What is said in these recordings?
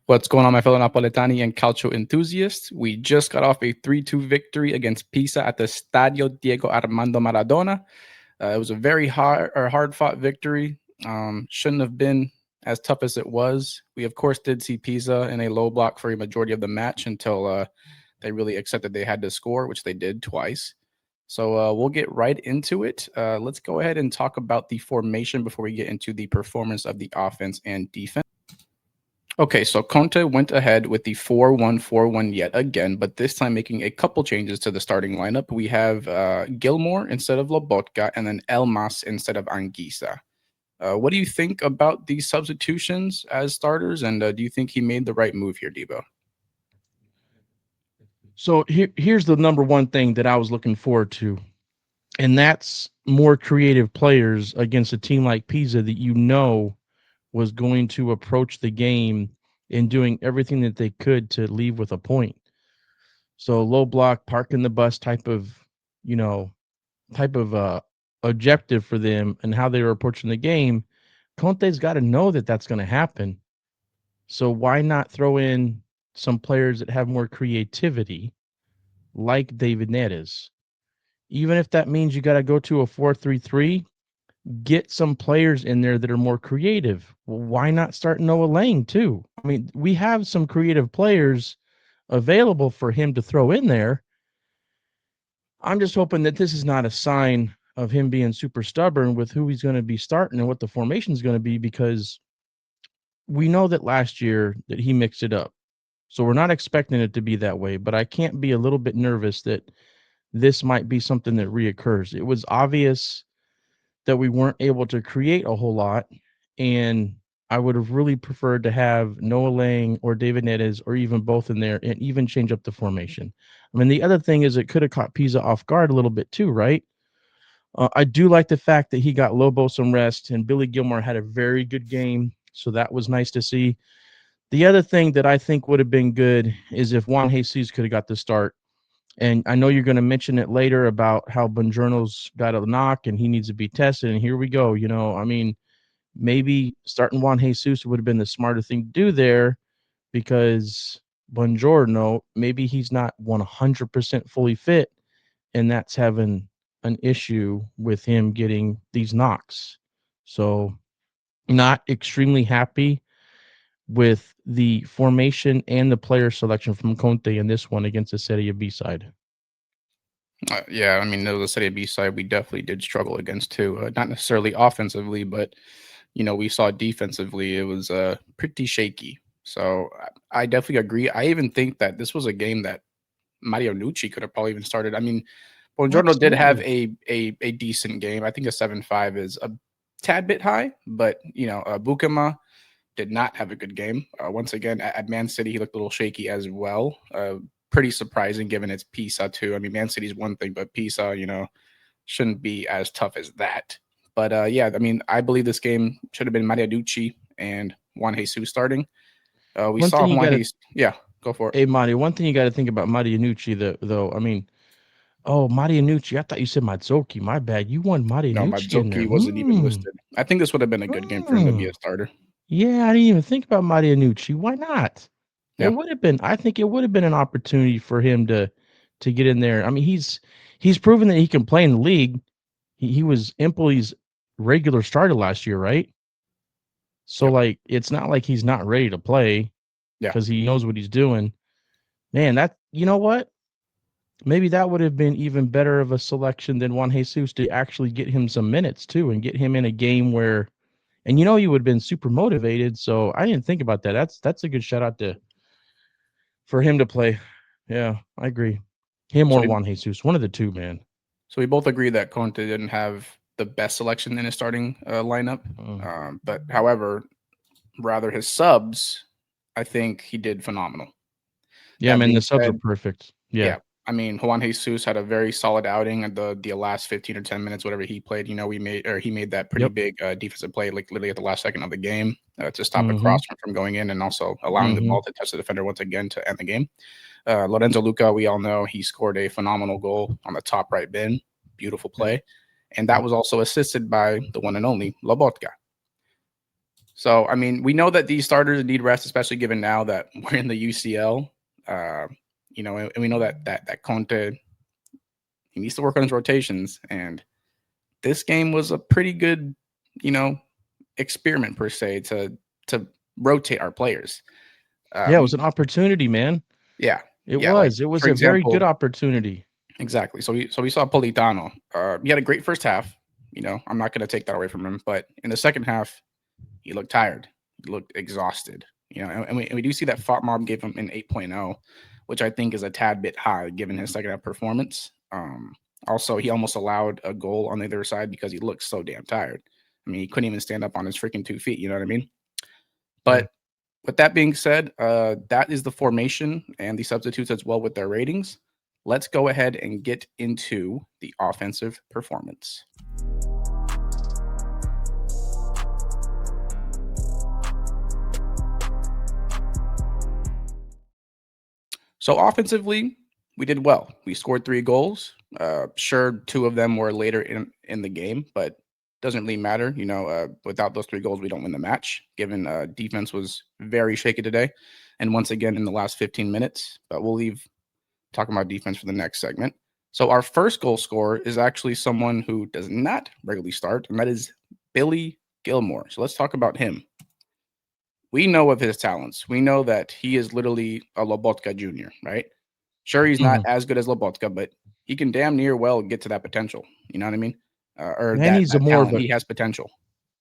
What's going on, my fellow Napoletani and Calcio enthusiasts? We just got off a 3-2 victory against Pisa at the Stadio Diego Armando Maradona. It was a very hard-fought victory. Shouldn't have been as tough as it was. We, of course, did see Pisa in a low block for a majority of the match until they really accepted they had to score, which they did twice. So we'll get right into it. Let's go ahead and talk about the formation before we get into the performance of the offense and defense. Okay, so Conte went ahead with the 4-1-4-1 yet again, but this time making a couple changes to the starting lineup. We have Gilmore instead of Lobotka and then Elmas instead of Anguissa. What do you think about these substitutions as starters, and do you think he made the right move here, Debo? So here's the number one thing that I was looking forward to, and that's more creative players against a team like Pisa that was going to approach the game and doing everything that they could to leave with a point. So low block, parking the bus type of, objective for them and how they were approaching the game. Conte's got to know that that's going to happen. So why not throw in some players that have more creativity, like David Neres? Even if that means you got to go to a 4-3-3, get some players in there that are more creative. Well, why not start Noah Lang too? I mean, we have some creative players available for him to throw in there. I'm just hoping that this is not a sign of him being super stubborn with who he's going to be starting and what the formation is going to be, because we know that last year that he mixed it up. So we're not expecting it to be that way, but I can't be a little bit nervous that this might be something that reoccurs. It was obvious that we weren't able to create a whole lot, and I would have really preferred to have Noah Lang or David Neres or even both in there and even change up the formation. I mean, the other thing is it could have caught Pisa off guard a little bit too, right? I do like the fact that he got Lobo some rest and Billy Gilmore had a very good game, so that was nice to see. The other thing that I think would have been good is if Juan Jesus could have got the start. And I know you're going to mention it later about how Buongiorno's got a knock and he needs to be tested. And here we go. I mean, maybe starting Juan Jesus would have been the smarter thing to do there, because Buongiorno, maybe he's not 100% fully fit, and that's having an issue with him getting these knocks. So not extremely happy with the formation and the player selection from Conte in this one against the Serie B side. Yeah, I mean, the Serie B side we definitely did struggle against too. Not necessarily offensively, but we saw defensively it was pretty shaky. So I definitely agree. I even think that this was a game that Mario Nucci could have probably even started. I mean, Buongiorno did have Absolutely. a decent game. I think a 7-5 is a tad bit high, but Bukema did not have a good game. Once again, at Man City, he looked a little shaky as well. Pretty surprising given it's Pisa too. I mean, Man City's one thing, but Pisa, shouldn't be as tough as that. But yeah, I mean, I believe this game should have been Maria Ducci and Juan Jesus starting. We One saw thing you Juan got to, Jesus. Yeah, go for it. hey, Mario, one thing you got to think about Marianucci, though. I mean, oh, Marianucci. I thought you said Mazzoki. My bad. You want No, Marianucci in there. Mazzoki wasn't even listed. I think this would have been a good game for him to be Hmm. a starter. Yeah, I didn't even think about Marianucci. Why not? It Yeah. would have been. I think it would have been an opportunity for him to get in there. I mean, he's proven that he can play in the league. He was Empoli's regular starter last year, right? So Yep. like, it's not like he's not ready to play Yeah. because he knows what he's doing. Man, that you know what? Maybe that would have been even better of a selection than Juan Jesus to actually get him some minutes too and get him in a game where, and you would have been super motivated. So I didn't think about that. That's a good shout out to for him to play. Yeah, I agree. Him So or we Juan Jesus, one of the two, man. so we both agree that Conte didn't have the best selection in his starting lineup. Mm. But however, rather his subs, I think he did phenomenal. Yeah, That man, being the subs were said, perfect. Yeah. yeah, I mean Juan Jesus had a very solid outing at the last 15 or 10 minutes, whatever he played. He made that pretty Yep. big defensive play, like literally at the last second of the game, to stop a Mm-hmm. cross from going in, and also allowing the Mm-hmm. ball to touch the defender once again to end the game. Lorenzo Luca, we all know he scored a phenomenal goal on the top right bin, beautiful Yep. play, and that Yep. was also assisted by the one and only Lobotka. So, I mean, we know that these starters need rest, especially given now that we're in the UCL. Uh, and we know that Conte, he needs to work on his rotations, and this game was a pretty good, you know, experiment per se to rotate our players. Yeah, it was We an opportunity, man. Yeah, It yeah. Like was. It was for a very good example, opportunity. exactly. So we saw Politano. He had a great first half. I'm not going to take that away from him, but in the second half, he looked tired. He looked exhausted. And we do see that Mob gave him an 8.0, which I think is a tad bit high given his second half performance. Also, he almost allowed a goal on the other side because he looked so damn tired. I mean, he couldn't even stand up on his freaking 2 feet. You know what I mean? Yeah. But with that being said, that is the formation and the substitutes as well with their ratings. Let's go ahead and get into the offensive performance. So offensively, we did well. We scored 3 goals. Sure, 2 of them were later in the game, but doesn't really matter. Without those 3 goals, we don't win the match. Given defense was very shaky today, and once again in the last 15 minutes. But we'll leave talking about defense for the next segment. So our first goal scorer is actually someone who does not regularly start, and that is Billy Gilmore. So let's talk about him. We know of his talents. We know that he is literally a Lobotka Jr., right? Sure, he's not as good as Lobotka, but he can damn near well get to that potential. You know what I mean? Or And that he's a that more of talent. a He has potential.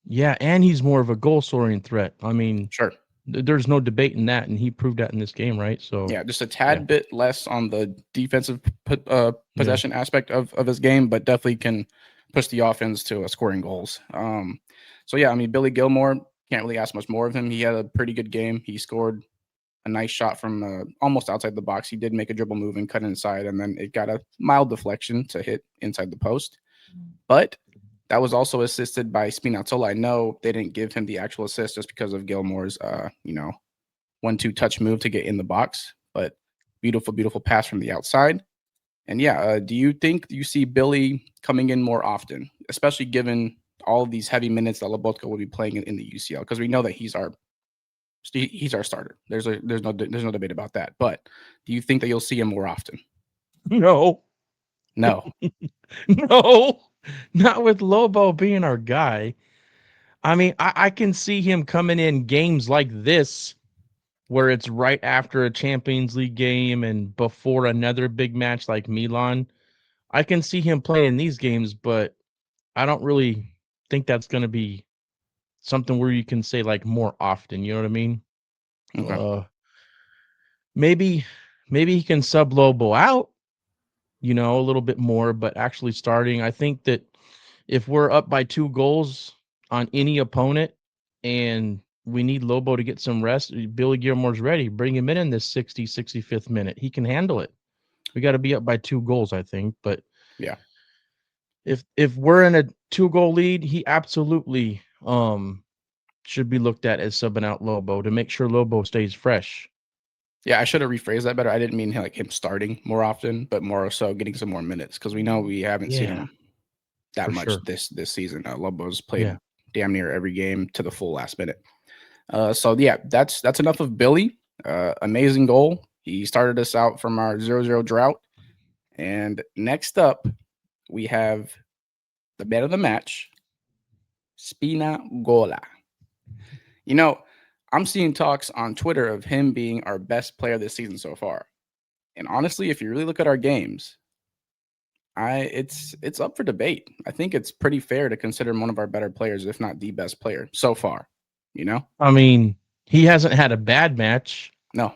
yeah, and he's more of a goal scoring threat. I mean, Sure. there's no debate in that, and he proved that in this game, right? So Yeah, just a yeah, tad bit less on the defensive yeah. possession aspect of his game, but definitely can push the offense to scoring goals. So yeah, I mean Billy Gilmore, can't really ask much more of him. He had a pretty good game. He scored a nice shot from almost outside the box. He did make a dribble move and cut inside, and then it got a mild deflection to hit inside the post. But that was also assisted by Spinazzola. I know they didn't give him the actual assist just because of Gilmore's, 1-2 touch move to get in the box, but beautiful, beautiful pass from the outside. And yeah, do you think you see Billy coming in more often, especially given all of these heavy minutes that Lobotka will be playing in the UCL? Because we know that he's our starter. There's no debate about that. But do you think that you'll see him more often? No, No. no, not with Lobo being our guy. I mean, I can see him coming in games like this where it's right after a Champions League game and before another big match like Milan. I can see him playing in these games, but I don't really think that's going to be something where you can say like more often. You know what I mean? Okay. Uh, maybe maybe he can sub Lobo out, a little bit more, but actually starting, I think that if we're up by 2 goals on any opponent and we need Lobo to get some rest, Billy Gilmore's ready. Bring him in this 65th minute. He can handle it. We got to be up by 2 goals, I think. But Yeah. if we're in a 2-goal lead, he absolutely should be looked at as subbing out Lobo to make sure Lobo stays fresh. Yeah, I should have rephrased that better. I didn't mean like him starting more often, but more so getting some more minutes because we know we haven't seen Yeah, him that for much sure. this season. Lobo's played Yeah. damn near every game to the full last minute. So yeah, that's enough of Billy. Amazing goal. He started us out from our 0-0 drought. And next up, we have the man of the match, Spina Gola. You know, I'm seeing talks on Twitter of him being our best player this season so far. And honestly, if you really look at our games, it's up for debate. I think it's pretty fair to consider him one of our better players, if not the best player so far. You know? I mean, he hasn't had a bad match. No.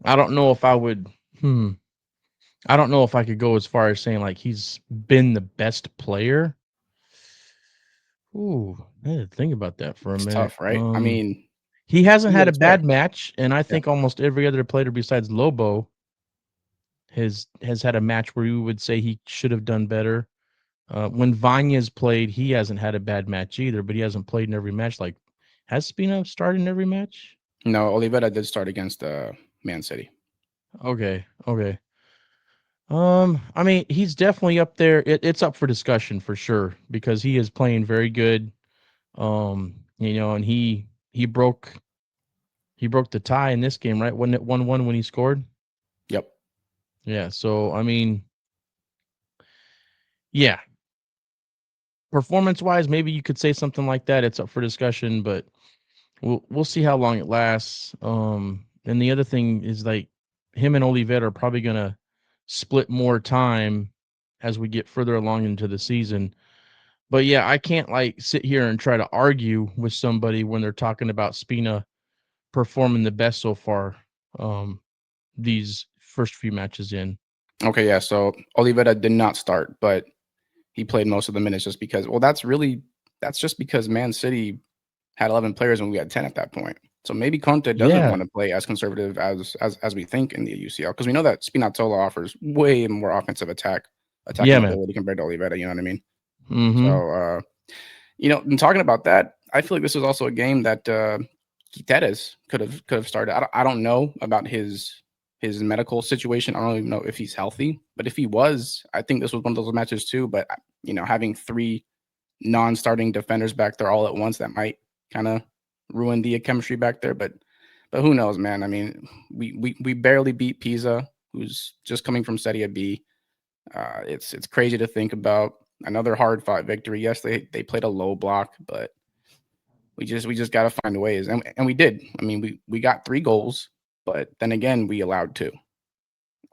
I don't know if I would. I don't know if I could go as far as saying like he's been the best player. Ooh, I had to think about that for a It's minute. tough, right? I mean, He hasn't he's the had a best player. bad match, and I Yeah. think almost every other player besides Lobo has had a match where you would say he should have done better. When Vanya's played, he hasn't had a bad match either, but he hasn't played in every match. Like, has Spina started in every match? No, Oliveira did start against Man City. Okay, okay. I mean, he's definitely up there. It's up for discussion for sure because he is playing very good. And he broke the tie in this game, right? Wasn't it 1-1 when he scored? Yep. Yeah. So I mean, yeah, performance wise, maybe you could say something like that. It's up for discussion, but we'll see how long it lasts. And the other thing is like him and Olivet are probably gonna split more time as we get further along into the season. But yeah, I can't like sit here and try to argue with somebody when they're talking about Spina performing the best so far. Um, these first few matches in. Okay, yeah. So Oliveira did not start, but he played most of the minutes just because. Well, that's just because Man City had 11 players and we had 10 at that point. So maybe Conte doesn't Yeah. want to play as conservative as we think in the UCL because we know that Spinazzola offers way more offensive attacking Yeah, man. ability compared to Oliveira. You know what I mean? So, Mm-hmm. and talking about that, I feel like this was also a game that Guterres could have started. I don't know about his medical situation. I don't even know if he's healthy, but if he was, I think this was one of those matches too. But having three non-starting defenders back there all at once, that might kind of ruin the chemistry back there. But who knows, man? I mean, we barely beat Pisa, who's just coming from Serie B. It's crazy to think about another hard fought victory. Yes, they played a low block, but we just got to find ways, and we did. I mean, we got 3 goals, but then again, we allowed 2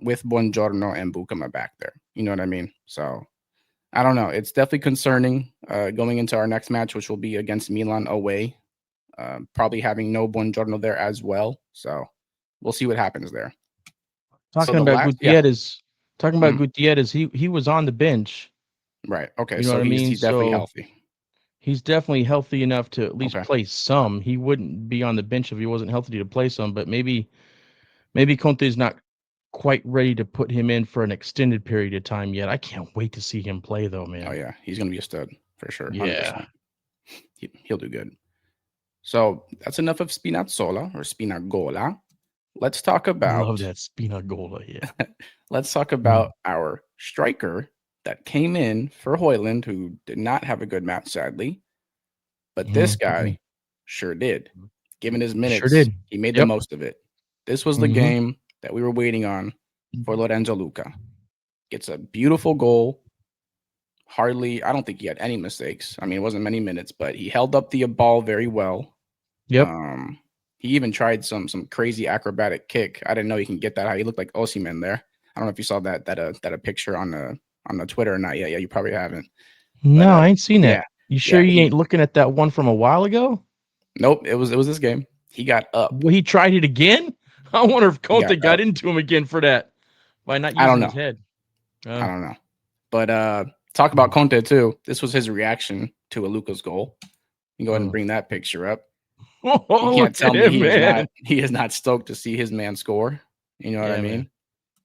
with Buongiorno and Bukama back there. You know what I mean? So I don't know. It's definitely concerning going into our next match, which will be against Milan away. Probably having no Buongiorno there as well. So we'll see what happens there. So Talking the about last, yeah, Gutierrez, he was on the bench. right, okay. You know So what I mean? he's definitely So healthy. he's definitely healthy enough to at least Okay, play some. He wouldn't be on the bench if he wasn't healthy to play some, but maybe Conte's not quite ready to put him in for an extended period of time yet. I can't wait to see him play though, oh man. yeah, he's gonna be a stud for sure, Yeah. 100%. He'll do good. So that's enough of Spinazzola or Spinagola. Let's talk Love about that Spinagola, yeah. Mm. our striker that came in for Hoyland, who did not have a good match, sadly. But this Mhm. guy sure did. Given his Sure minutes, did. he made the Yep. most of it. This was the Mhm. game that we were waiting on for Lorenzo Luca. Gets a beautiful goal. I don't think he had any mistakes. I mean, it wasn't many minutes, but he held up the ball very well. Yep. Um, he even tried some crazy acrobatic kick. I didn't know he can get that high. He looked like Osimhen there. I don't know if you saw that a picture on the Twitter or not. Yeah, you probably haven't. But No, I ain't seen yeah, that. You sure yeah. you ain't looking at that one from a while ago? Nope. It was this game. He got up. Well, he tried it again? I wonder if He got Conte up. got into him again for that by not I don't using his know. head. I don't know. But talk about Conte too. This was his reaction to a Luca's goal. You can go ahead and Oh. bring that picture up. You Oh, can't look tell at me him, man. he is not stoked to see his man score. You know what I Yeah, man. mean?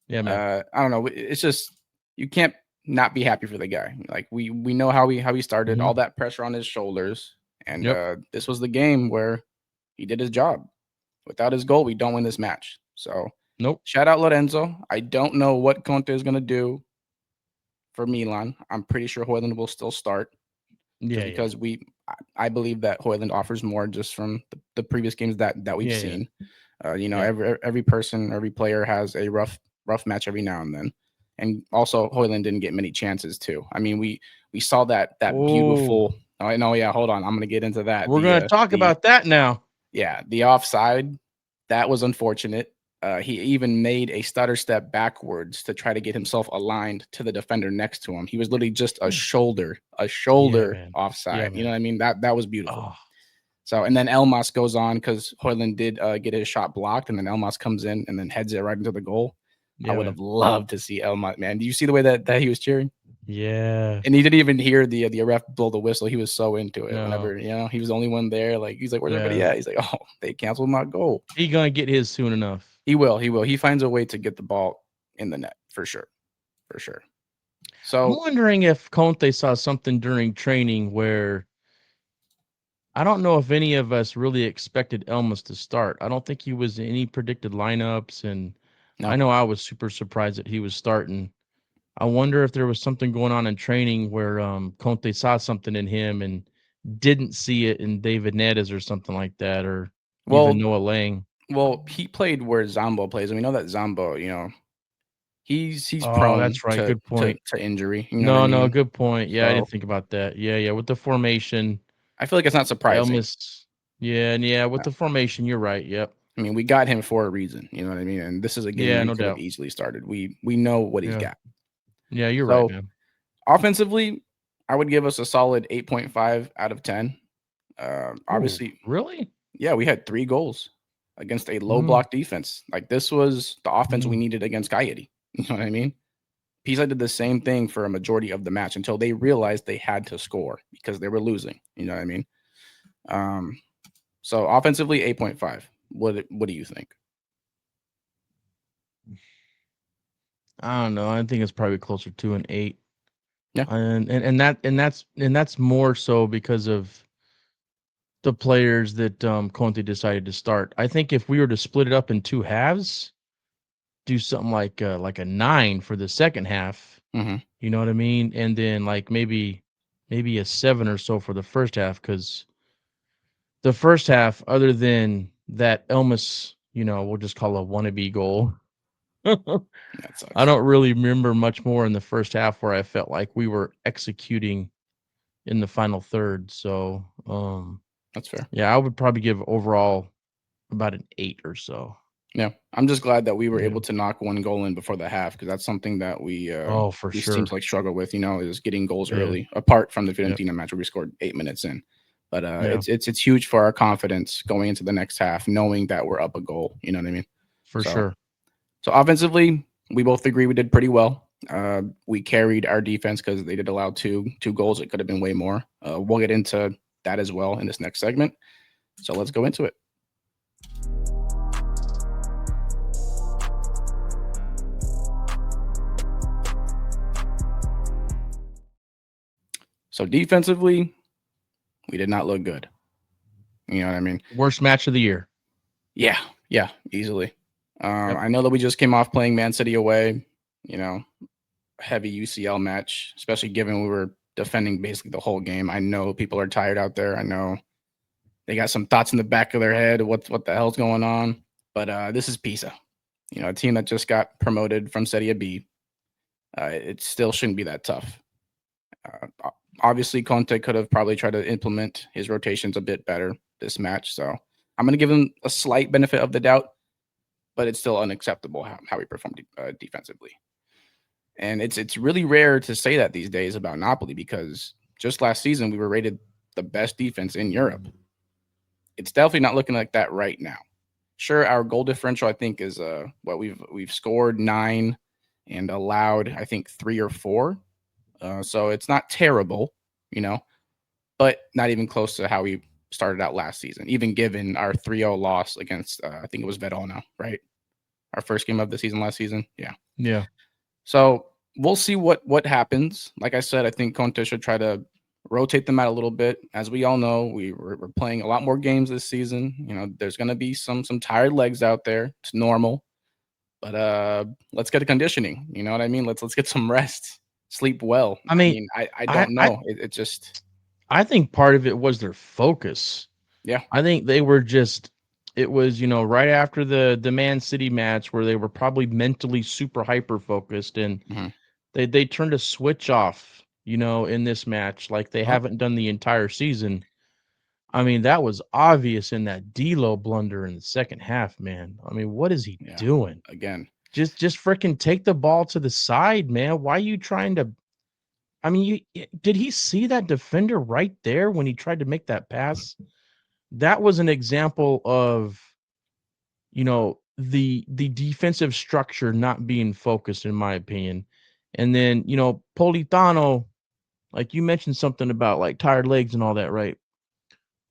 Yeah, man. I don't know. It's just you can't not be happy for the guy. Like we know how he started, Mhm. all that pressure on his shoulders, and Yep. this was the game where he did his job. Without his goal, we don't win this match. So Nope. shout out Lorenzo. I don't know what Conte is gonna do for Milan. I'm pretty sure Hoyland will still start just Yeah, yeah. because I believe that Hoyland offers more just from the previous games that we've Yeah, yeah. seen. Yeah. Every person, every player has a rough match every now and then. And also Hoyland didn't get many chances too. I mean, we saw that Oh, beautiful. Oh no, yeah, hold on. I'm gonna get into that. we're gonna talk about that now. The offside, that was unfortunate. He even made a stutter step backwards to try to get himself aligned to the defender next to him. He was literally just a Yeah, shoulder man. Yeah, offside. You know man. what I mean? That was beautiful. Oh, So, and then Elmas goes on because Hoyland did get his shot blocked, and then Elmas comes in and then heads it right into the goal. I yeah, would man. have loved to see Elmas, man. Do you see the way that he was cheering? Yeah. And he didn't even hear the ref blow the whistle. He was so into it. No. Whenever he was the only one there. Like he's like, "Where's everybody Yeah. at?" He's like, "Oh, they canceled my goal." He gonna get his soon enough. He will. He will. He finds a way to get the ball in the net for sure. For sure. I'm So wondering if Conte saw something during training where I don't know if any of us really expected Elmas to start. I don't think he was in any predicted lineups, and I no. know I was super surprised that he was starting. I wonder if there was something going on in training where Conte saw something in him and didn't see it in David Neres or something like that, or even Well, Noah Lang. well, he played where Zambo plays, and we know that Zambo, he's Oh, prone that's right. to Good point. injury. You know what I No, mean? good point. Yeah, I So didn't think about that. Yeah, with the formation, I feel like it's not surprising. Elmas. Yeah, with the formation, you're right. Yep. I mean, we got him for a reason. You know what I mean? And this is a game Yeah, we no could have doubt. easily started. We know what he's Yeah. got. Yeah, you're right, So man. offensively, I would give us a solid 8.5 out of 10. Ooh, Obviously, really? yeah, we had 3 goals against a low Mm, block defense. Like, this was the offense we mm. needed against Coyote. You know what I mean? Pisa did the same thing for a majority of the match until they realized they had to score because they were losing. You know what I mean? Um, so offensively, 8.5. What do you think? I don't know. I think it's probably closer to an 8. Yeah. And that's more so because of the players that Conte decided to start. I think if we were to split it up in 2 halves, do something like a 9 for the second half, Mm-hmm. you know what I mean? And then like maybe a 7 or so for the first half, because the first half, other than that Elmas, we'll just call a wannabe goal. That I sucks. don't really remember much more in the first half where I felt like we were executing in the final third. So, That's fair. yeah, I would probably give overall about an 8 or so. Yeah, I'm just glad that we were Yeah. able to knock 1 goal in before the half because that's something that Oh, for we seem sure. to like struggle with. Is getting goals Yeah. early. Apart from the Yep. Fiorentina match where we scored 8 minutes in, but Yeah. it's huge for our confidence going into the next half, knowing that we're up a goal. You know what I mean? For So sure. so offensively, we both agree we did pretty well. We carried our defense because they did allow two goals. It could have been way more. We'll get into that as well in this next segment. So let's go into it. So defensively, we did not look good. You know what I mean? Worst match of the year. Yeah, easily. Yep. I know that we just came off playing Man City away. Heavy UCL match, especially given we were defending basically the whole game. I know people are tired out there. I know they got some thoughts in the back of their head. What the hell's going on? But this is Pisa. A team that just got promoted from Serie B. It still shouldn't be that tough. Obviously, Conte could have probably tried to implement his rotations a bit better this match. So I'm going to give him a slight benefit of the doubt, but it's still unacceptable how he performed defensively. And it's really rare to say that these days about Napoli because just last season we were rated the best defense in Europe. It's definitely not looking like that right now. Sure, our goal differential I think is what we've scored 9 and allowed I think 3 or 4. So it's not terrible, you know, but not even close to how we started out last season, even given our 3-0 loss against, I think it was Verona, right? Our first game of the season last season. Yeah. Yeah. So we'll see what happens. Like I said, I think Conte should try to rotate them out a little bit. As we all know, we're playing a lot more games this season. There's going to be some tired legs out there. It's normal. But let's get a conditioning. You know what I mean? Let's get some rest, sleep well. I I mean, mean, I I don't I know. It just I think part of it was their focus. yeah. I think they were just it was, right after the Man City match where they were probably mentally super hyper focused, and Mhm. they turned a switch off, in this match like they Well, haven't done the entire season. I mean, that was obvious in that D'Lo blunder in the second half, man. I mean, what is he yeah. doing? Again, Just freaking take the ball to the side, man. Why are you trying to I mean, did he see that defender right there when he tried to make that pass? That was an example of, the defensive structure not being focused, in my opinion. And then, Politano, like you mentioned something about like tired legs and all that, right?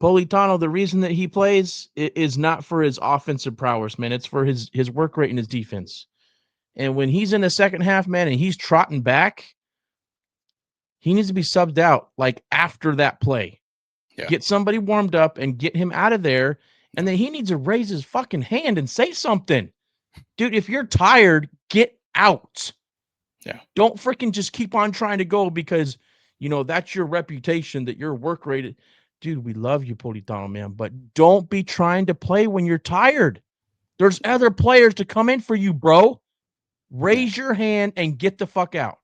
Politano, the reason that he plays is not for his offensive prowess, man. It's for his work rate and his defense. And when he's in the second half, man, and he's trotting back, he needs to be subbed out like after that play. yeah. Get somebody warmed up and get him out of there. And Yeah. then he needs to raise his fucking hand and say something. Dude, if you're tired, get out. Yeah. Don't freaking just keep on trying to go because, that's your reputation, that your work rate. dude, we love you, Politano, man, but don't be trying to play when you're tired. There's other players to come in for you, bro. Yeah. Raise your hand and get the fuck out.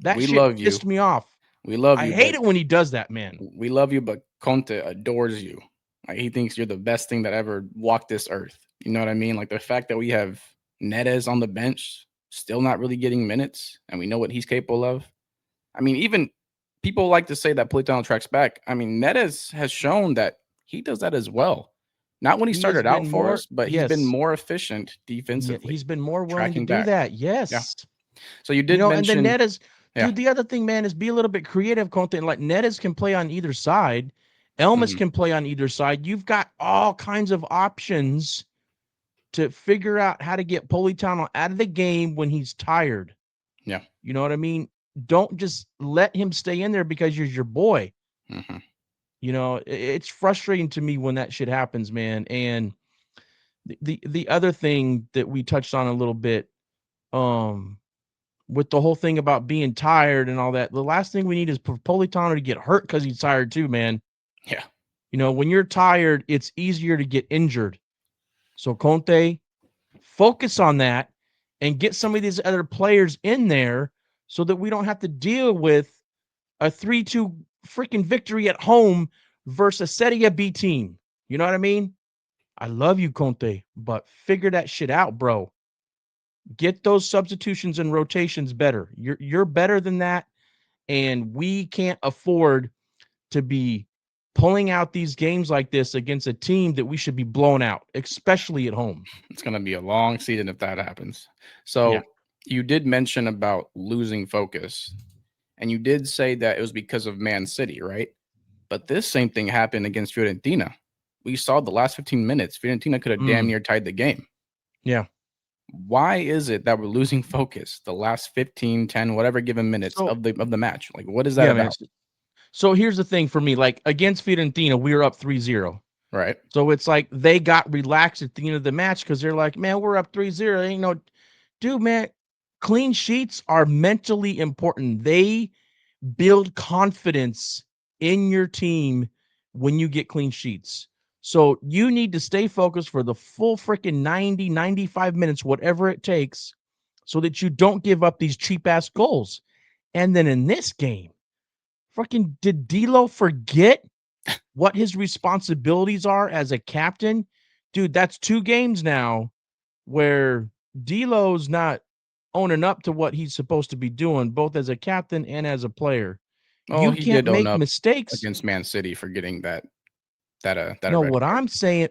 That We shit love you. pissed me off. We love I you, hate but it when he does that, man. we love you, but Conte adores you. Like he thinks you're the best thing that ever walked this earth. You know what I mean? Like the fact that we have Neres on the bench, still not really getting minutes, and we know what he's capable of. I mean, even people like to say that Politano tracks back. I mean, Neres has shown that he does that as well. Not when he He has started out been for more, us, but he's been yes, more efficient yeah, defensively, he's been more willing to tracking do back. that. Yeah. Yes. So you did And then mention, Neres, yeah. dude, the other thing, man, is be a little bit creative, Conte. And like Neres can play on either side. Elmas Mhm. can play on either side. You've got all kinds of options to figure out how to get Politano out of the game when he's tired. Yeah. You know what I mean? Don't just let him stay in there because you're your boy. Hmm. It's frustrating to me when that shit happens, man. And the other thing that we touched on a little bit, um, with the whole thing about being tired and all that, the last thing we need is for Politano to get hurt because he's tired too, man. Yeah. When you're tired, it's easier to get injured. So Conte, focus on that and get some of these other players in there so that we don't have to deal with a 3-2 freaking victory at home versus a Serie B team. You know what I mean? I love you, Conte, but figure that shit out, bro. Get those substitutions and rotations better. You're better than that, and we can't afford to be pulling out these games like this against a team that we should be blown out, especially at home. It's going to be a long season if that happens. Yeah. So you did mention about losing focus, and you did say that it was because of Man City, right? But this same thing happened against Fiorentina. We saw the last 15 minutes. Fiorentina could have damn Mm, near tied the game. yeah. Why is it that we're losing focus the last 15, 10, whatever given minutes So, of the match? Like, what is that yeah, man. about? So here's the thing for me. Like against Fiorentina, we were up 3-0. Right. So it's like they got relaxed at the end of the match because they're like, man, we're up 3-0. Ain't no dude, man. Clean sheets are mentally important. They build confidence in your team when you get clean sheets. So you need to stay focused for the full freaking 90, 95 minutes, whatever it takes, so that you don't give up these cheap ass goals. And then in this game, freaking did D'Lo forget what his responsibilities are as a captain? Dude, that's 2 games now where D'Lo's not owning up to what he's supposed to be doing, both as a captain and as a player. Oh, You he can't did own make up mistakes. against Man City for getting that No, red card.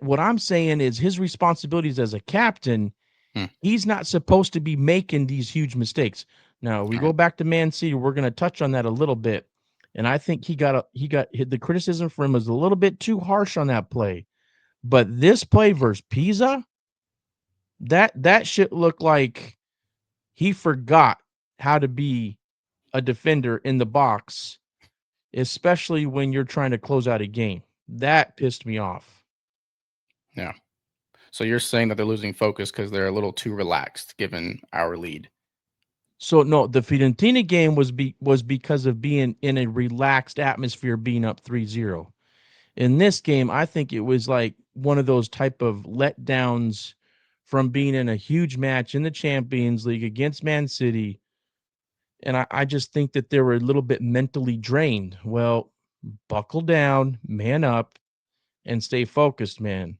what I'm saying is his responsibilities as a captain, Hmm. he's not supposed to be making these huge mistakes. Now, we All go right. back to Man City, we're going to touch on that a little bit. And I think the criticism for him was a little bit too harsh on that play. But this play versus Pisa, that shit looked like he forgot how to be a defender in the box, especially when you're trying to close out a game. That pissed me off. Yeah. So you're saying that they're losing focus because they're a little too relaxed given our lead. So no, the Fiorentina game was because of being in a relaxed atmosphere, being up 3-0. In this game, I think it was like one of those type of letdowns from being in a huge match in the Champions League against Man City. And I just think that they were a little bit mentally drained. Well, buckle down, man up, and stay focused, man.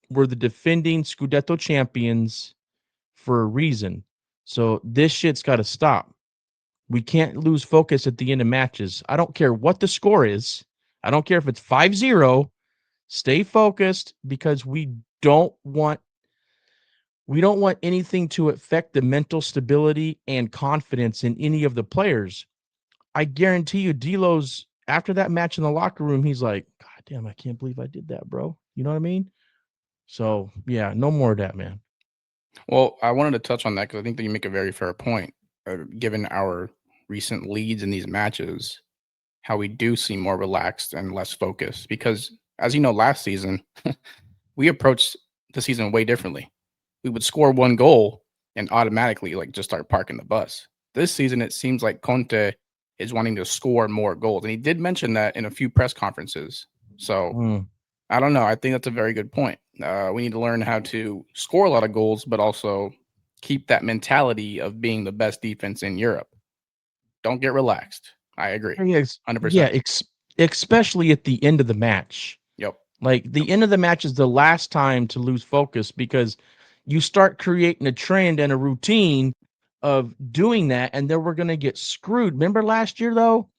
We're the defending Scudetto champions for a reason. So this shit's got to stop. We can't lose focus at the end of matches. I don't care what the score is. I don't care if it's 5-0. Stay focused because don't want we don't want anything to affect the mental stability and confidence in any of the players. I guarantee you, D'Lo's after that match in the locker room, he's like, God damn, I can't believe I did that, bro. You know what I mean? So yeah, no more of that, man. Well, I wanted to touch on that because I think that you make a very fair point. Given our recent leads in these matches, how we do seem more relaxed and less focused. Because, as you know, last season, we approached the season way differently. We would score one goal and automatically like just start parking the bus. This season, it seems like Conte is wanting to score more goals. And he did mention that in a few press conferences. So Mm. I don't know. I think that's a very good point. We need to learn how to score a lot of goals, but also keep that mentality of being the best defense in Europe. Don't get relaxed. I agree. Yes, yeah, 100%. especially at the end of the match. Yep. Like the end of the match is the last time to lose focus because you start creating a trend and a routine of doing that, and then we're gonna get screwed. Remember last year though,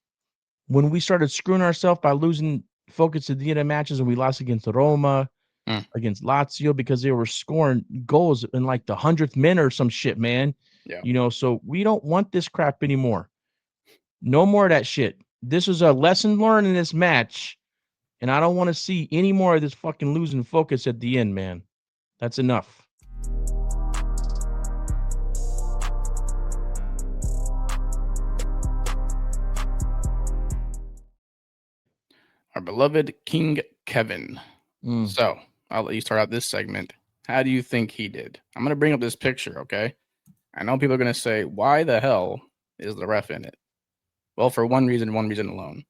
when we started screwing ourselves by losing focus at the end of matches and we lost against Roma, Mm, against Lazio because they were scoring goals in like the 100th minute or some shit, man. yeah. So we don't want this crap anymore. No more of that shit. This is a lesson learned in this match, and I don't want to see any more of this fucking losing focus at the end, man. That's enough. Our beloved King Kevin. Mm. So I'll let you start out this segment. How do you think he did? I'm going to bring up this picture, okay? I know people are going to say, why the hell is the ref in it? Well, for one reason alone.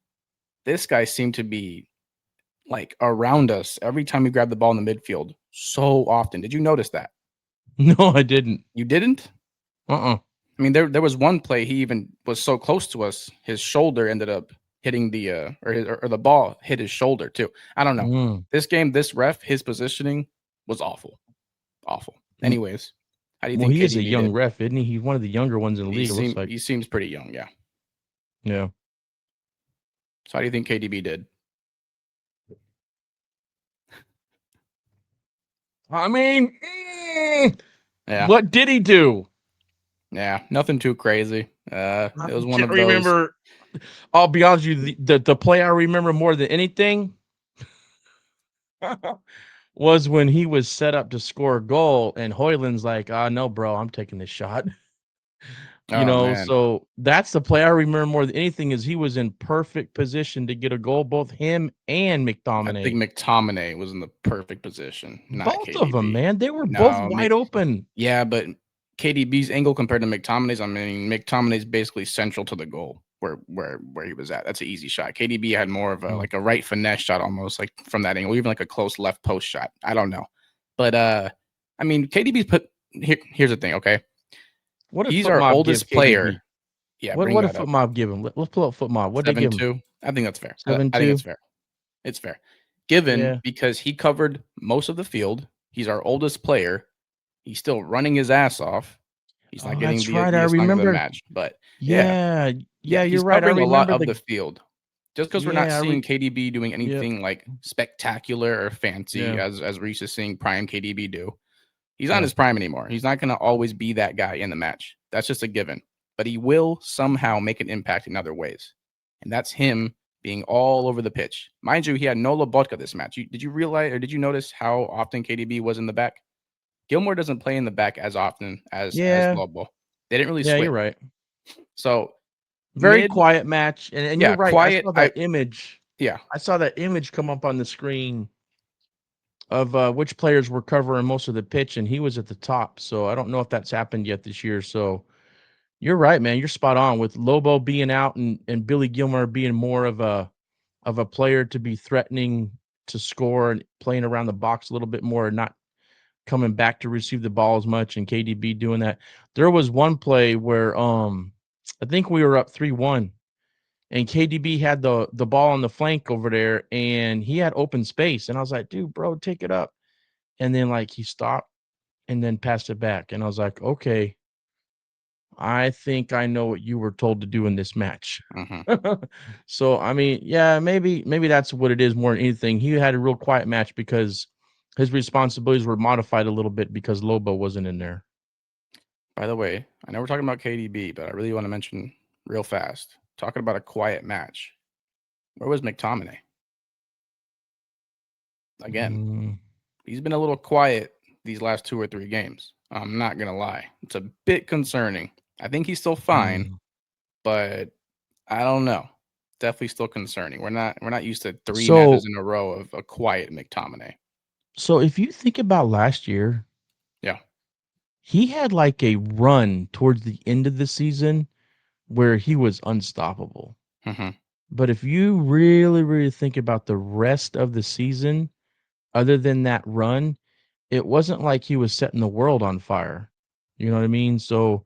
This guy seemed to be like around us every time we grabbed the ball in the midfield so often. Did you notice that? No, I didn't. You didn't? Uh-uh. I mean, there was one play he even was so close to us, his shoulder ended up hitting the or the ball hit his shoulder too. I don't know. Mm. This game, this ref, his positioning was awful, awful. Mm. Anyways, how do you Well, think he is a KDB young did? ref, isn't he? He's one of the younger ones in the league, it looks like. He seems pretty young, yeah. Yeah. So how do you think KDB did? I mean, Yeah, what did he do? yeah, nothing too crazy. It I was one can't of those. remember. I'll be honest with you, the play I remember more than anything was when he was set up to score a goal and Hoyland's like, no, bro, I'm taking this shot. Oh man, So that's the play I remember more than anything is he was in perfect position to get a goal, both him and I think McTominay. McTominay was in the perfect position, not Both of them, KDB. man. They were both No, wide open. yeah, but KDB's angle compared to McTominay's, I mean, McTominay's basically central to the goal where he was at. That's an easy shot. KDB had more of a Mm. like a right finesse shot almost like from that angle, even like a close left post shot. I don't know. But I mean, KDB's here's the thing, okay? What did He's Foot our Mob give oldest player. KDB? Yeah, What bring what did that Foot up. Mob give him? Let's pull up Foot Mob. What did they give him? 7-2. I think that's fair. I think 7-2? it's fair. It's fair. Given Yeah. because he covered most of the field, he's our oldest player. He's still running his ass off. He's not Oh, getting that's right. the I assignment of the remember. match, but yeah, Yeah. yeah, Yeah, you're he's right. I covering a lot remember of the the field. Just because we're not yeah, seeing KDB doing yep. anything like spectacular or fancy Yeah. as we're used to seeing prime KDB do, he's not in Yeah. his prime anymore. He's not going to always be that guy in the match. That's just a given. But he will somehow make an impact in other ways, and that's him being all over the pitch. Mind you, he had no Lobotka this match. Did you realize or did you notice how often KDB was in the back? Gilmore doesn't play in the back as often as Yeah. Lobo. They didn't really Yeah, switch. you're right. So Very mid, quiet match. And you're yeah, right. I quiet. saw that image. Yeah, I saw that image come up on the screen of which players were covering most of the pitch, and he was at the top. So I don't know if that's happened yet this year. So you're right, man. You're spot on with Lobo being out and Billy Gilmore being more of a player to be threatening to score and playing around the box a little bit more and not coming back to receive the ball as much, and KDB doing that. There was one play where I think we were up 3-1 and KDB had the ball on the flank over there and he had open space and I was like, "Dude, bro, take it up." And then like he stopped and then passed it back and I was like, "Okay, I think I know what you were told to do in this match." hmm So, I mean, yeah, maybe that's what it is more than anything. He had a real quiet match because his responsibilities were modified a little bit because Lobo wasn't in there. By the way, I know we're talking about KDB, but I really want to mention real fast. Talking about a quiet match. Where was McTominay? Again, Mm, he's been a little quiet these last 2 or 3 games. I'm not gonna lie. It's a bit concerning. I think he's still fine, mm. but I don't know. Definitely still concerning. We're not used to 3 matches So in a row of a quiet McTominay. so if you think about last year, Yeah. he had like a run towards the end of the season where he was unstoppable. hmm But if you really, really think about the rest of the season, other than that run, it wasn't like he was setting the world on fire. You know what I mean? So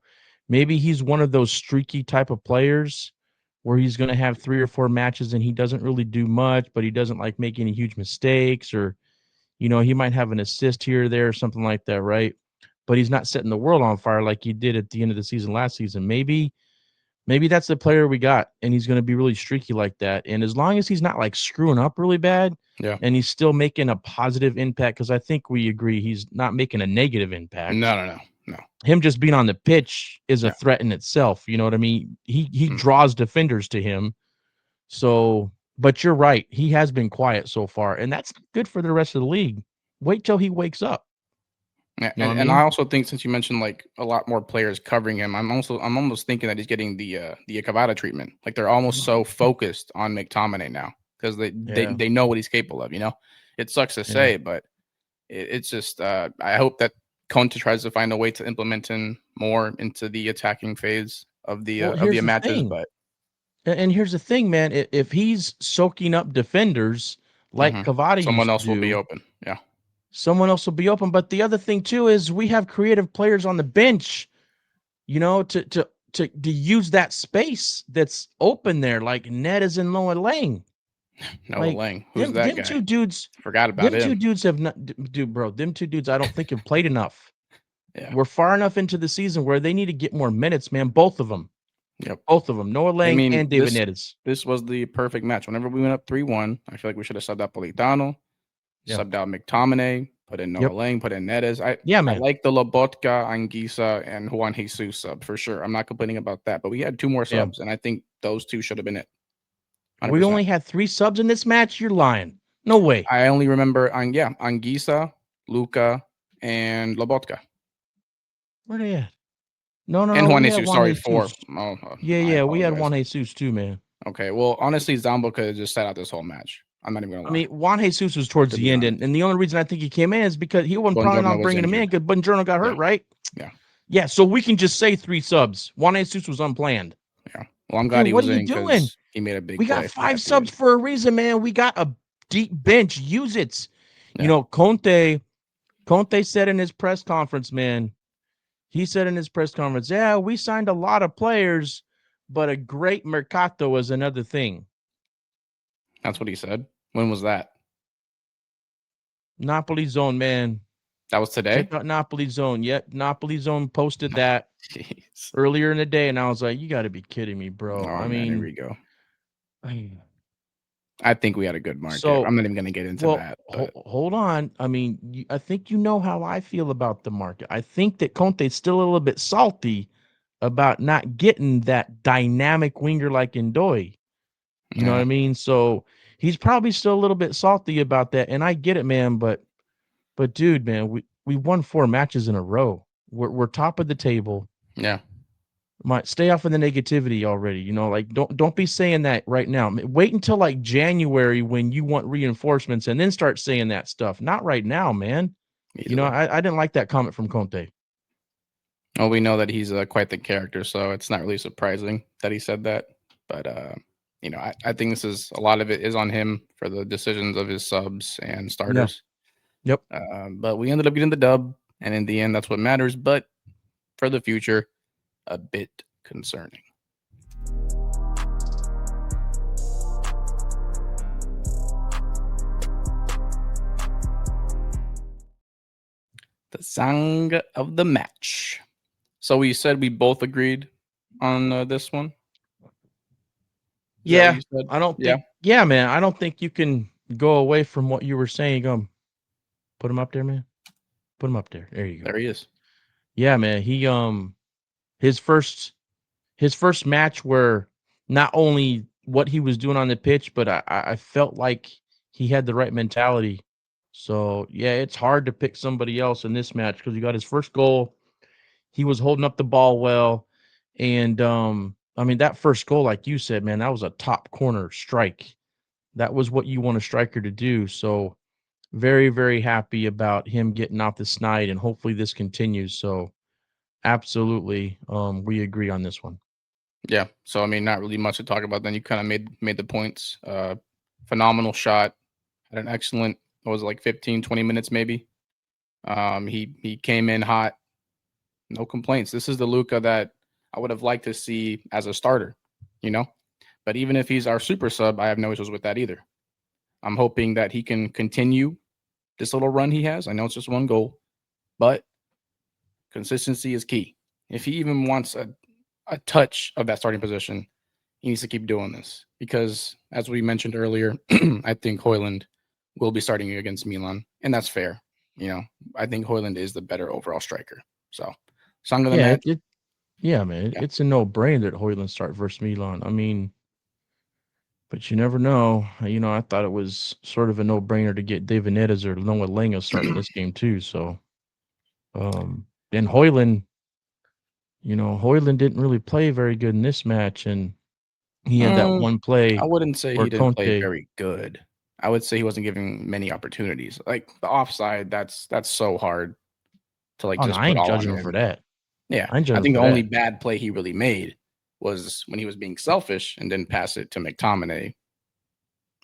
maybe he's one of those streaky type of players where he's going to have 3 or 4 matches and he doesn't really do much, but he doesn't like make any huge mistakes, or he might have an assist here or there or something like that, right? But he's not setting the world on fire like he did at the end of the season last season. Maybe that's the player we got, and he's going to be really streaky like that. And as long as he's not like screwing up really bad, Yeah. and he's still making a positive impact, because I think we agree he's not making a negative impact. No. Him just being on the pitch is a Yeah. threat in itself. You know what I mean? He Mm. draws defenders to him. So, but you're right. He has been quiet so far, and that's good for the rest of the league. Wait till he wakes up. Yeah, You know what I and I mean? also think since you mentioned like a lot more players covering him, I'm almost thinking that he's getting the Akavada treatment. Like they're almost so focused on McTominay now because Yeah. they know what he's capable of. It sucks to Yeah. say, but it's just I hope that Conte tries to find a way to implement him more into the attacking phase Well, of the here's the matches. thing. But And here's the thing, man. If he's soaking up defenders like Cavada someone used to else will be do, open. Yeah, someone else will be open. But the other thing too is we have creative players on the bench, to use that space that's open there, like Ned is in Lower Lane. Noah Like Lang. Who's them that them guy? two dudes, Forgot about them two him. dudes have not dude, bro. Them two dudes, I don't think have played enough. Yeah. We're far enough into the season where they need to get more minutes, man. Both of them. Yep. Both of them. Noah I Lang mean, and David Neres. this was the perfect match. Whenever we went up 3-1, I feel like we should have subbed out Politano, Yeah. subbed out McTominay, put in Noah Yep. Lang, put in Neres. Yeah, I man. like the Lobotka, Anguissa, and Juan Jesus sub for sure. I'm not complaining about that, but we had 2 more Yeah. subs, and I think those 2 should have been it. We 100%. only had 3 subs in this match. You're lying. No way. I only remember Anguissa, Luca, and Lobotka. Where they at? No, no, And no. Juan We had Jesus. Juan Sorry, 4. Jesus. I Yeah. We had apologize. Juan Jesus too, man. Okay, well, honestly, Zambo could have just sat out this whole match. I'm not even gonna I lie. mean, Juan Jesus was towards To the be end, honest, and the only reason I think he came in is because he wasn't planning Buongiorno on was bringing him in injured. because Buongiorno got hurt, right? Yeah. Yeah, so we can just say 3 subs. Juan Jesus was unplanned. Yeah. Well, I'm glad Dude, he what was are you in doing? because he made a big We got play 5 at the subs end. for a reason, man. We got a deep bench. Use it. Yeah. Conte said in his press conference, man, he said in his press conference, yeah, we signed a lot of players, but a great mercato is another thing. That's what he said. When was that? Napoli Zone, man. That was today? Check out Napoli Zone. Yep, Napoli Zone posted that Jeez. earlier in the day, and I was like, you got to be kidding me, bro. Oh, I man, here mean, we go. I think we had a good market. so, I'm not even going to get into well, that. But hold on. I mean, I think you know how I feel about the market. I think that Conte's still a little bit salty about not getting that dynamic winger like Ndoye. You know what I mean? So he's probably still a little bit salty about that, and I get it, man. But dude, man, we won 4 matches in a row. We're top of the table. yeah. Might stay off of the negativity already. Like don't be saying that right now. Wait until like January when you want reinforcements, and then start saying that stuff. Not right now, man. Easily. I didn't like that comment from Conte. Well, we know that he's quite the character, so it's not really surprising that he said that. But I think this is a lot of it is on him for the decisions of his subs and starters. Yep. But we ended up getting the dub, and in the end, that's what matters. But for the future, a bit concerning. The song of the match. So we said we both agreed on this one. Yeah, I don't think. Yeah, man, I don't think you can go away from what you were saying. Put him up there, man. Put him up there. There you go. There he is. Yeah, man. He his first match where not only what he was doing on the pitch, but I felt like he had the right mentality. So yeah, it's hard to pick somebody else in this match because he got his first goal. He was holding up the ball well, and I mean that first goal, like you said, man, that was a top corner strike. That was what you want a striker to do. So very, very happy about him getting off the snide, and hopefully this continues. So absolutely, we agree on this one. Yeah. So I mean, not really much to talk about. Then you kind of made the points. Phenomenal shot. Had an excellent. What was it, like 15, 20 minutes maybe? He came in hot. No complaints. This is the Luca that I would have liked to see as a starter. You know. But even if he's our super sub, I have no issues with that either. I'm hoping that he can continue this little run he has. I know it's just one goal, but consistency is key. If he even wants a touch of that starting position, he needs to keep doing this because, as we mentioned earlier, I think Hoyland will be starting against Milan, and that's fair. You know, I think Hoyland is the better overall striker. So, song of the Yeah, match, yeah, man. yeah. It's a no-brainer that Hoyland start versus Milan. I mean, but you never know. I thought it was sort of a no-brainer to get David Neres or Noah Lenga starting this game too. So, and Hoyland didn't really play very good in this match, and he had that Mm, one I play wouldn't say where he didn't play Conte. very good. I would say he wasn't giving many opportunities. Like the offside, that's so hard to like Oh no, just I put ain't all on judging him for him. that. Yeah, I ain't I judging him think for the only that. bad play he really made was when he was being selfish and then pass it to McTominay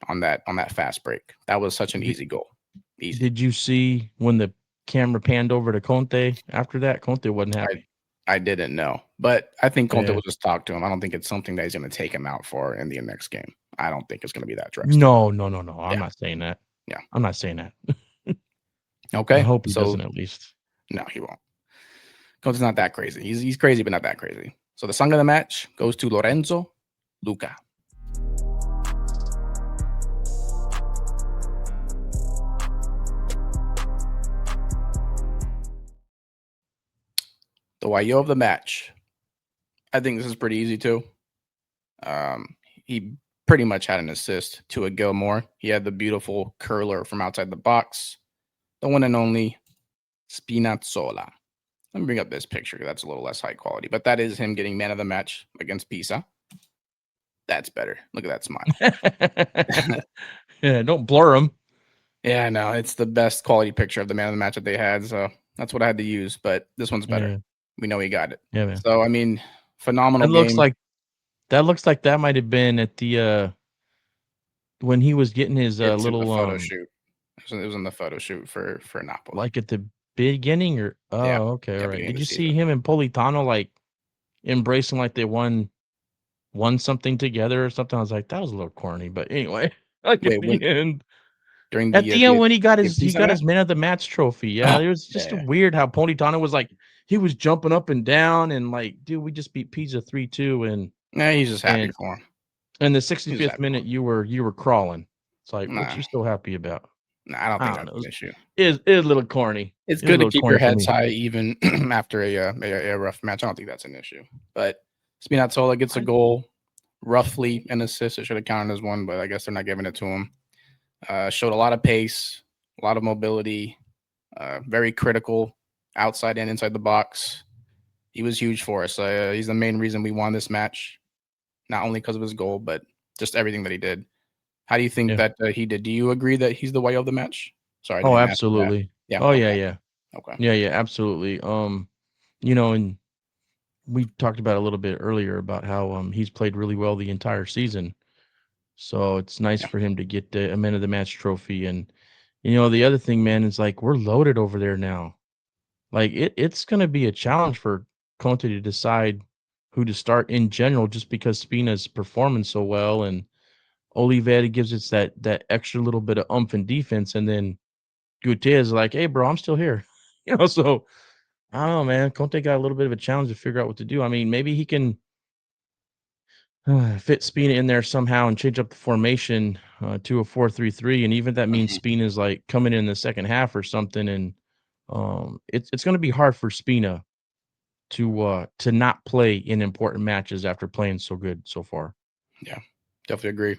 on that fast break. That was such an Did, easy goal. Easy. did you see when the camera panned over to Conte after that? Conte wasn't I happy. I didn't know, but I think Conte Yeah. will just talk to him. I don't think it's something that he's going to take him out for in the next game. I don't think it's going to be that drastic. No, no, no, no. I'm Yeah, not saying that. yeah. I'm not saying that. I Okay, hope he so doesn't at least. no, he won't. Conte's not that crazy. He's crazy, but not that crazy. So the song of the match goes to Lorenzo Luca. The Wayo of the match. I think this is pretty easy too. He pretty much had an assist to a Gilmore. He had the beautiful curler from outside the box. The one and only Spinazzola. Let me bring up this picture because that's a little less high quality, but that is him getting man of the match against Pisa. That's better. Look at that smile. Yeah, don't blur him. Yeah, I know. It's the best quality picture of the man of the match that they had. So that's what I had to use, but this one's better. Yeah, We know he got it. yeah, man. So, I mean, phenomenal That looks game. like that might have been at the when he was getting his It's in the little photo shoot. It was in the photo shoot for Napoli. like at the beginning or Yeah. okay, Yeah, all right. beginning Did of the you see season. him and Politano like embracing like they won something together or something? I was like, that was a little corny, but anyway, like Wait, when during at the end when the he Pisa got match? his man of the match trophy. Yeah, it was just Yeah. weird how Politano was like he was jumping up and down and like, dude, we just beat Pisa 3-2 Nah, he's just happy and for him. in the He's just 65th happy for minute him. you were crawling. It's like, what Nah, you so happy about? nah, I don't I think don't that's know. an issue. It was a little corny. It's It was a good to little keep your corny for heads me. high even after a rough match. I don't think that's an issue. But Spinazzola gets a I goal, roughly an assist. It should have counted as one, but I guess they're not giving it to him. Showed a lot of pace, a lot of mobility, very critical outside and inside the box. He was huge for us. He's the main reason we won this match, not only because of his goal, but just everything that he did. How do you think yeah. that he did? Do you agree that he's the way of the match? Sorry, I Oh, didn't ask you that. absolutely. Yeah. Oh, yeah, Okay. yeah. Okay. Yeah, yeah, absolutely. And we talked about a little bit earlier about how he's played really well the entire season. So it's nice Yeah. for him to get a man of the match trophy. And the other thing, man, is like we're loaded over there now. Like it's gonna be a challenge for Conte to decide who to start in general, just because Spina's performing so well and Oliveira gives us that extra little bit of umph in defense, and then Gutierrez is like, hey bro, I'm still here. So I don't know, man. Conte got a little bit of a challenge to figure out what to do. I mean, maybe he can fit Spina in there somehow and change up the formation to a 4-3-3, and even if that means Mhm. Spina's like coming in the second half or something. And it's going to be hard for Spina to not play in important matches after playing so good so far. Yeah. Definitely agree.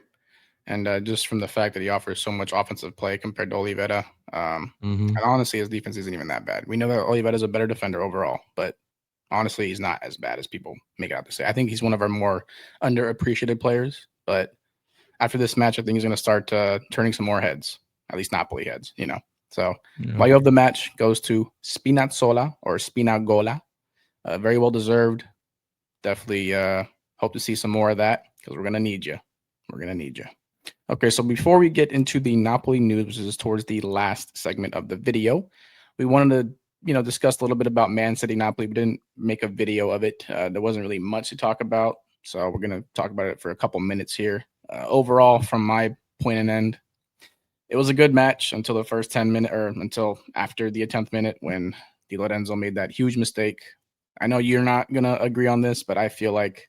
And just from the fact that he offers so much offensive play compared to Oliveira, Hmm. and honestly, his defense isn't even that bad. We know that Oliveira is a better defender overall, but honestly, he's not as bad as people make it out to say. I think he's one of our more underappreciated players, but after this match, I think he's going to start turning some more heads, at least Napoli heads. So, Yeah. Mayo of the match goes to Spinazzola or Spinagola. Very well deserved. Definitely Hope to see some more of that because we're going to need you. We're going to need you. Okay, so before we get into the Napoli news, which is towards the last segment of the video, we wanted to, discuss a little bit about Man City Napoli. We didn't make a video of it. There wasn't really much to talk about, so we're going to talk about it for a couple minutes here. Overall, from my point and end, it was a good match until the first 10 minutes, or until after the 10th minute when Di Lorenzo made that huge mistake. I know you're not going to agree on this, but I feel like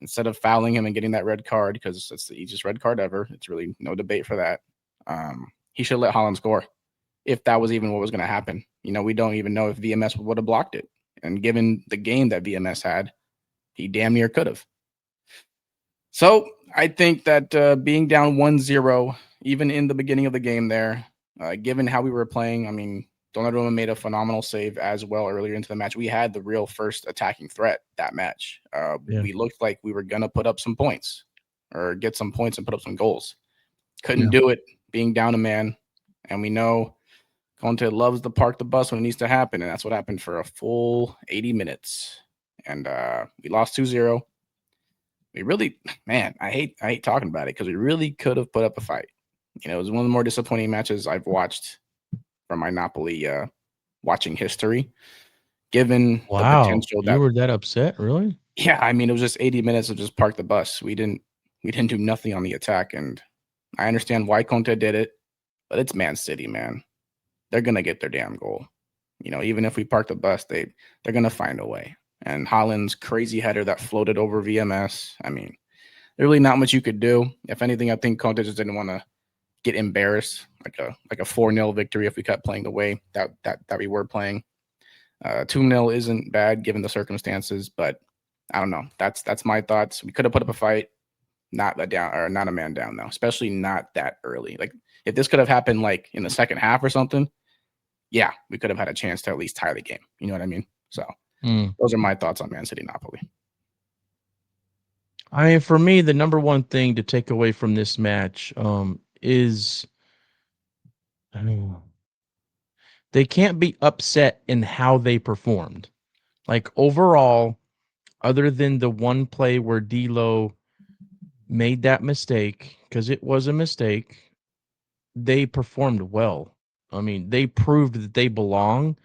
instead of fouling him and getting that red card, because it's the easiest red card ever, it's really no debate for that. He should let Haaland score if that was even what was going to happen. We don't even know if VMS would have blocked it. And given the game that VMS had, he damn near could have. So I think that being down 1-0, even in the beginning of the game there, given how we were playing, I mean, Donnarumma made a phenomenal save as well earlier into the match. We had the real first attacking threat that match. We looked like we were going to put up some points or get some points and put up some goals. Couldn't do it being down a man. And we know Conte loves to park the bus when it needs to happen. And that's what happened for a full 80 minutes. And we lost 2-0. We really, man, I hate talking about it because we really could have put up a fight. It was one of the more disappointing matches I've watched from my Napoli watching history, given the potential that you were that upset, really? Yeah, I mean, it was just 80 minutes of just park the bus. We didn't do nothing on the attack, and I understand why Conte did it, but it's Man City, man. They're gonna get their damn goal. Even if we park the bus, they're gonna find a way. And Haaland's crazy header that floated over VMS. I mean, there's really not much you could do. If anything, I think Conte just didn't want to get embarrassed, like a 4-0 victory if we kept playing the way that we were playing. 2-0 isn't bad given the circumstances, but I don't know. That's my thoughts. We could have put up a fight, not a man down though, especially not that early. Like if this could have happened like in the second half or something, yeah, we could have had a chance to at least tie the game. You know what I mean? So those are my thoughts on Man City Napoli. I mean, for me, the number one thing to take away from this match is they can't be upset in how they performed. Like overall, other than the one play where D'Lo made that mistake, because it was a mistake, they performed well. I mean, they proved that they belong,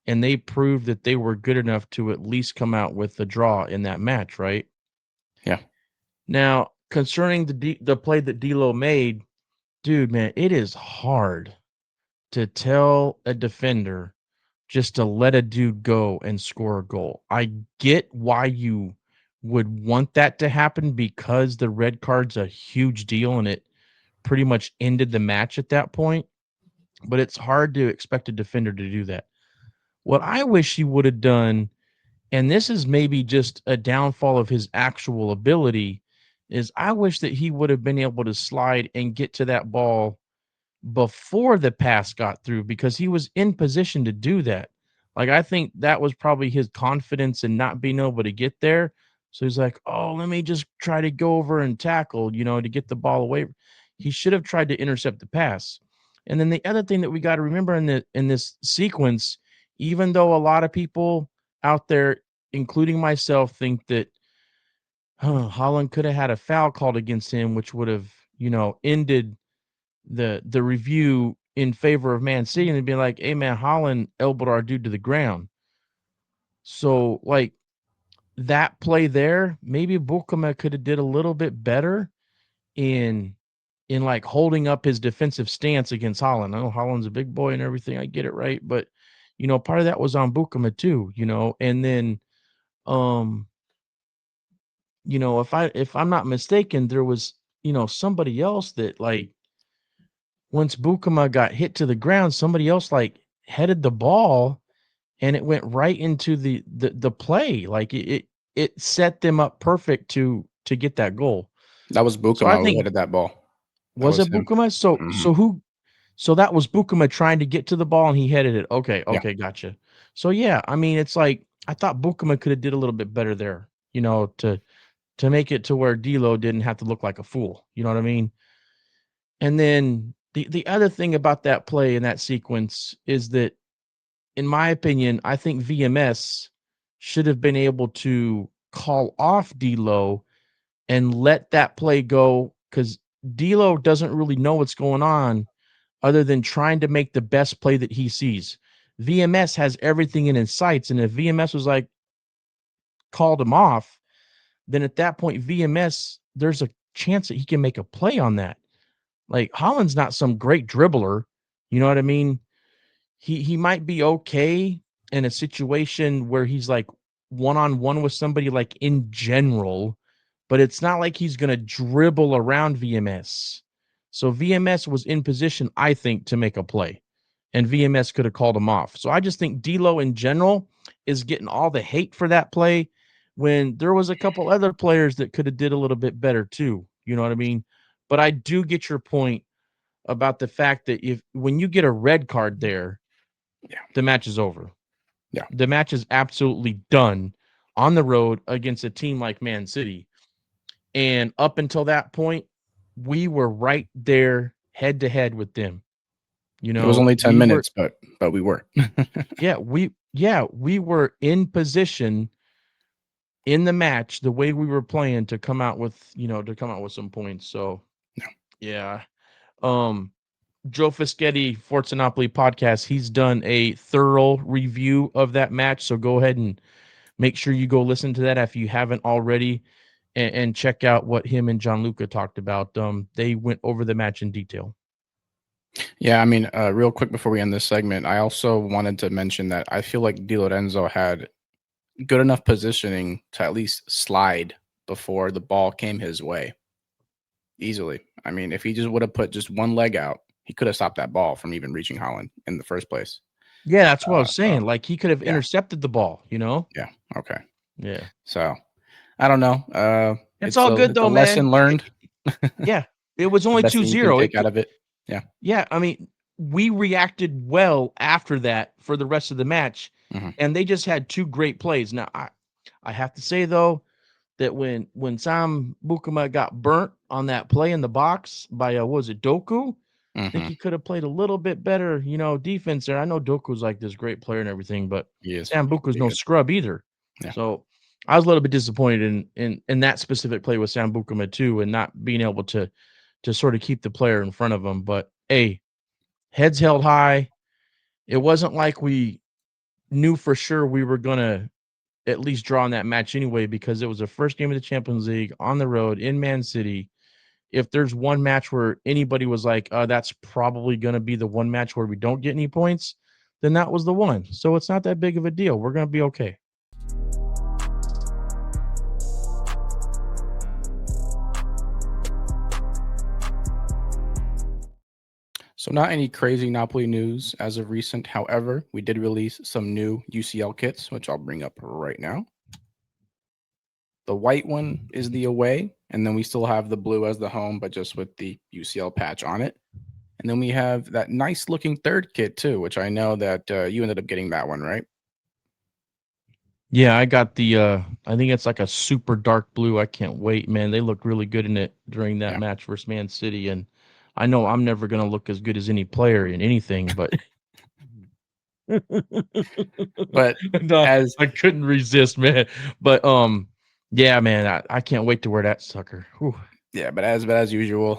and they proved that they were good enough to at least come out with the draw in that match, right? Yeah. Now, concerning the play that D'Lo made, dude, man, it is hard to tell a defender just to let a dude go and score a goal. I get why you would want that to happen because the red card's a huge deal and it pretty much ended the match at that point. But it's hard to expect a defender to do that. What I wish he would have done, and this is maybe just a downfall of his actual ability, is I wish that he would have been able to slide and get to that ball before the pass got through because he was in position to do that. Like, I think that was probably his confidence in not being able to get there. So he's like, oh, let me just try to go over and tackle, to get the ball away. He should have tried to intercept the pass. And then the other thing that we got to remember in this sequence, even though a lot of people out there, including myself, think that Holland could have had a foul called against him, which would have, ended the review in favor of Man City, and they'd be like, hey man, Holland elbowed our dude to the ground. So like that play there, maybe Bukama could have did a little bit better in like holding up his defensive stance against Holland. I know Holland's a big boy and everything. I get it, right? But part of that was on Bukama too, and then if I'm not mistaken, there was, somebody else that like once Bukama got hit to the ground, somebody else like headed the ball and it went right into the play. Like it set them up perfect to get that goal. That was So I Bukama who think headed that ball. That was was it him. Bukama? So that was Bukama trying to get to the ball and he headed it. Okay, Yeah. gotcha. So yeah, I mean it's like I thought Bukama could have did a little bit better there, to make it to where D'Lo didn't have to look like a fool. You know what I mean? And then the other thing about that play in that sequence is that, in my opinion, I think VMS should have been able to call off D'Lo and let that play go, because D'Lo doesn't really know what's going on other than trying to make the best play that he sees. VMS has everything in his sights, and if VMS was like called him off, then at that point VMS, there's a chance that he can make a play on that. Like, Holland's not some great dribbler, you know what I mean? He might be okay in a situation where he's like one on one with somebody, like in general, but it's not like he's gonna dribble around VMS. So VMS was in position, I think, to make a play, and VMS could have called him off. So I just think D'Lo in general is getting all the hate for that play when there was a couple other players that could have did a little bit better too. You know what I mean? But I do get your point about the fact that if when you get a red card there, Yeah. the match is over. Yeah. The match is absolutely done on the road against a team like Man City. And up until that point, we were right there head to head with them. You It was know, only 10 we were minutes, but we were. we were in position in the match the way we were playing to come out with, some points. So, Yeah. yeah. Um Joe Fischetti, Forza Napoli podcast, he's done a thorough review of that match. So go ahead and make sure you go listen to that if you haven't already, and check out what him and Gianluca talked about. They went over the match in detail. Yeah, I mean, real quick before we end this segment, I also wanted to mention that I feel like Di Lorenzo had good enough positioning to at least slide before the ball came his way easily. I mean, if he just would have put just one leg out, he could have stopped that ball from even reaching Holland in the first place. Yeah, that's what I was So saying. Like, he could have yeah, intercepted the ball, you know? yeah, okay. Yeah. So I don't know. It's all good It's a though, man. lesson learned. Yeah. It was The only best thing you can 2-0. take out of it. Yeah. Yeah, I mean, we reacted well after that for the rest of the match, Mhm. and they just had two great plays. Now, I have to say though that when Sam Bukuma got burnt on that play in the box by what was it, Doku? I think Mhm. he could have played a little bit better, defense there. I know Doku's like this great player and everything, but He is Sam Buku's pretty no good. scrub either. Yeah. So I was a little bit disappointed in that specific play with Sam Bukuma too, and not being able to sort of keep the player in front of him. But hey, heads held high. It wasn't like we knew for sure we were gonna at least draw in that match anyway, because it was the first game of the Champions League on the road in Man City. If there's one match where anybody was like, that's probably gonna be the one match where we don't get any points, then that was the one. So it's not that big of a deal. We're gonna be okay. So not any crazy Napoli news as of recent. However, we did release some new UCL kits, which I'll bring up right now. The white one is the away, and then we still have the blue as the home, but just with the UCL patch on it. And then we have that nice looking third kit too, which I know that you ended up getting that one, right? Yeah, I got the I think it's like a super dark blue. I can't wait, man. They look really good in it during that Yeah. match versus Man City, and I know I'm never gonna look as good as any player in anything, but But no, as I couldn't resist, man. But yeah, man, I can't wait to wear that sucker. Whew. yeah, but as usual,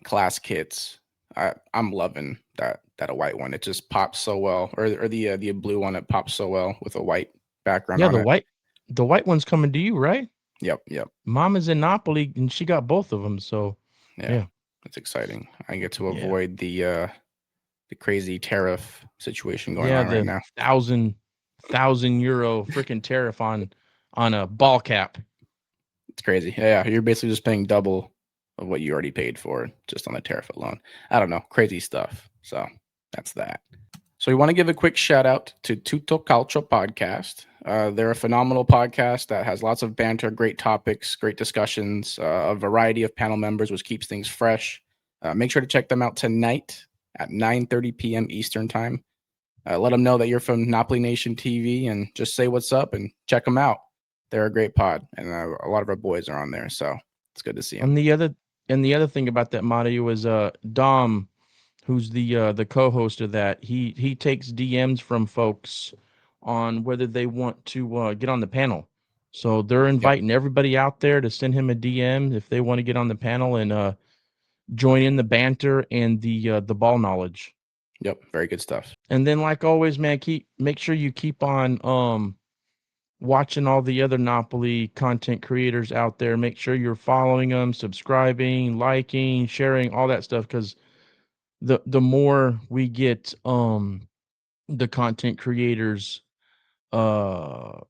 class kits. I'm loving that a white one. It just pops so well, or the blue one. It pops so well with a white background Yeah, on it. the white one's coming to you, right? Yep. Mama's in Napoli, and she got both of them. So Yeah, yeah, that's exciting. I get to yeah, avoid the crazy tariff situation going yeah. on right The now. thousand euro freaking tariff on a ball cap. It's crazy. Yeah, you're basically just paying double of what you already paid for just on the tariff alone. I don't know, crazy stuff. So that's that. So we want to give a quick shout out to Tutto Calcio Podcast. They're a phenomenal podcast that has lots of banter, great topics, great discussions, a variety of panel members, which keeps things fresh. Make sure to check them out tonight at 9:30 p.m. Eastern Time. Let them know that you're from Napoli Nation TV and just say what's up and check them out. They're a great pod, and a lot of our boys are on there, so it's good to see them. And the other thing about that, Mario, is Dom, who's the co-host of that. He takes DMs from folks on whether they want to get on the panel. So they're inviting everybody out there to send him a DM if they want to get on the panel and join in the banter and the ball knowledge. Yep, very good stuff. And then, like always, man, make sure you keep on watching all the other Napoli content creators out there. Make sure you're following them, subscribing, liking, sharing, all that stuff, because the more we get the content creators, the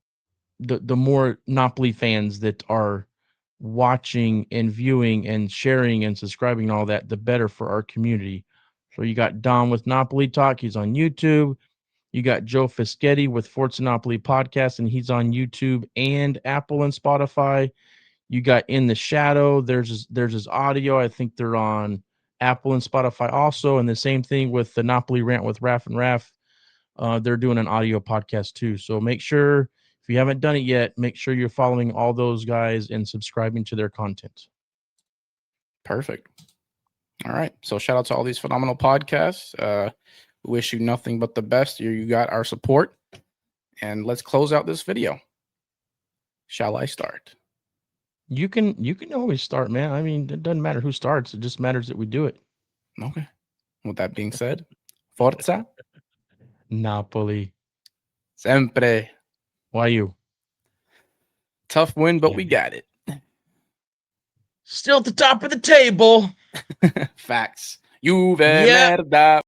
more Napoli fans that are watching and viewing and sharing and subscribing and all that, the better for our community. So you got Don with Napoli Talk, he's on YouTube. You got Joe Fischetti with Forza Napoli Podcast, and he's on YouTube and Apple and Spotify. You got In the Shadow. There's his audio. I think they're on Apple and Spotify also. And the same thing with the Napoli Rant with Raf and Raf. They're doing an audio podcast too. So make sure, if you haven't done it yet, make sure you're following all those guys and subscribing to their content. Perfect. All right. So shout out to all these phenomenal podcasts. Wish you nothing but the best. You got our support. And let's close out this video. Shall I start? You can always start, man. I mean, it doesn't matter who starts. It just matters that we do it. Okay. With that being said, Forza Napoli. Sempre. Why you? Tough win, but we got it. Still at the top of the table. Facts. Juve merda.